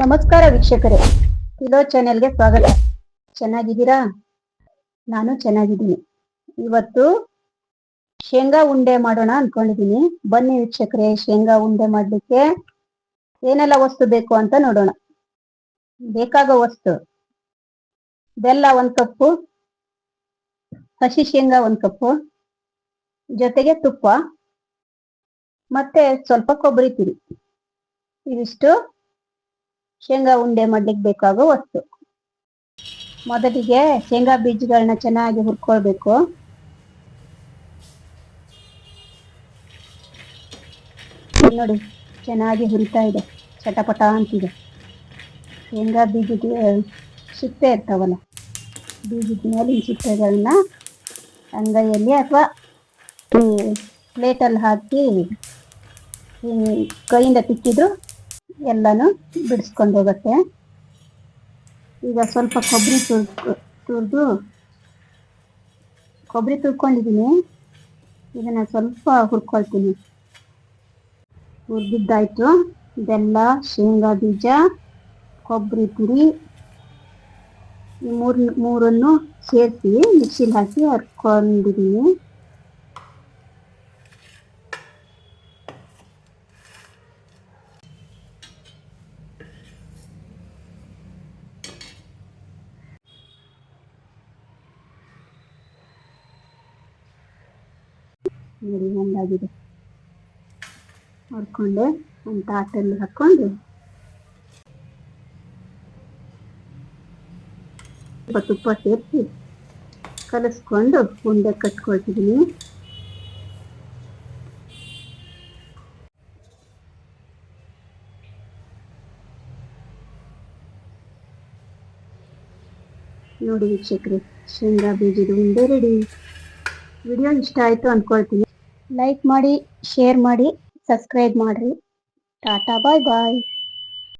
ನಮಸ್ಕಾರ ವೀಕ್ಷಕರೇ, ಕಿಲೋ ಚಾನೆಲ್ಗೆ ಸ್ವಾಗತ. ಚೆನ್ನಾಗಿದ್ದೀರಾ? ನಾನು ಚೆನ್ನಾಗಿದ್ದೀನಿ. ಇವತ್ತು ಶೇಂಗಾ ಉಂಡೆ ಮಾಡೋಣ ಅನ್ಕೊಂಡಿದ್ದೀನಿ. ಬನ್ನಿ ವೀಕ್ಷಕರೇ, ಶೇಂಗಾ ಉಂಡೆ ಮಾಡ್ಲಿಕ್ಕೆ ಏನೆಲ್ಲ ವಸ್ತು ಬೇಕು ಅಂತ ನೋಡೋಣ. ಬೇಕಾಗೋ ವಸ್ತು: ಬೆಲ್ಲ 1 ಕಪ್ಪು, ಹಸಿ ಶೇಂಗಾ 1 ಕಪ್ಪು, ಜೊತೆಗೆ ತುಪ್ಪ, ಮತ್ತೆ ಸ್ವಲ್ಪ ಕೊಬ್ಬರಿ ತುರಿ. ಇವಿಷ್ಟು ಶೇಂಗಾ ಉಂಡೆ ಮಾಡ್ಲಿಕ್ಕೆ ಬೇಕಾಗೋ ವಸ್ತು. ಮೊದಲಿಗೆ ಶೇಂಗಾ ಬೀಜಗಳನ್ನ ಚೆನ್ನಾಗಿ ಹುರ್ಕೊಳ್ಬೇಕು. ನೋಡಿ, ಚೆನ್ನಾಗಿ ಹುರಿತಾ ಇದೆ, ಚಟಪಟ ಅಂತಿದೆ. ಶೇಂಗಾ ಬೀಜದ ಸಿಪ್ಪೆ ಇರ್ತಾವಲ್ಲ, ಬೀಜದ ಮೇಲಿನ ಸಿಪ್ಪೆಗಳನ್ನ ಅಂಗೈಯಲ್ಲಿ ಅಥವಾ ಪ್ಲೇಟಲ್ಲಿ ಹಾಕಿ ಕೈಯಿಂದ ತಿಕ್ಕಿದ್ರು ಎಲ್ಲಾನು ಬಿಡಿಸ್ಕೊಂಡು ಹೋಗುತ್ತೆ. ಈಗ ಸ್ವಲ್ಪ ಕೊಬ್ಬರಿ ತುರ್ಕೊಂಡಿದ್ದೀನಿ. ಇದನ್ನ ಸ್ವಲ್ಪ ಹುರ್ಕೊಳ್ತೀನಿ. ಹುರಿದಿದ್ದಾಯ್ತು. ಬೆಲ್ಲ, ಶೇಂಗಾ ಬೀಜ, ಕೊಬ್ಬರಿ ತುರಿ ಈ ಮೂರನ್ನು ಸೇರಿಸಿ ಮಿಕ್ಸಿಲಿ ಹಾಕಿ ಹರ್ಕೊಂಡಿದ್ದೀನಿ. ನೋಡಿ, ಒಂದಾಗಿದೆ. ಹರ್ಕೊಂಡೆ ಒಂದು ತಾಟಲ್ಲಿ ಹಾಕೊಂಡು ತುಪ್ಪ ಸೇರಿಸಿ ಕಲಿಸ್ಕೊಂಡು ಉಂಡೆ ಕಟ್ಕೊಳ್ತಿದ್ದೀನಿ. ನೋಡಿ ವೀಕ್ಷಕರೇ, ಶೇಂಗಾ ಬೀಜದ ಉಂಡೆ ರೆಡಿ. ವಿಡಿಯೋ ಇಷ್ಟ ಆಯ್ತು ಅನ್ಕೊಳ್ತೀನಿ. ಲೈಕ್ ಮಾಡಿ, ಶೇರ್ ಮಾಡಿ, ಸಬ್ಸ್ಕ್ರೈಬ್ ಮಾಡ್ರಿ. ಟಾಟಾ, ಬಾಯ್ ಬಾಯ್.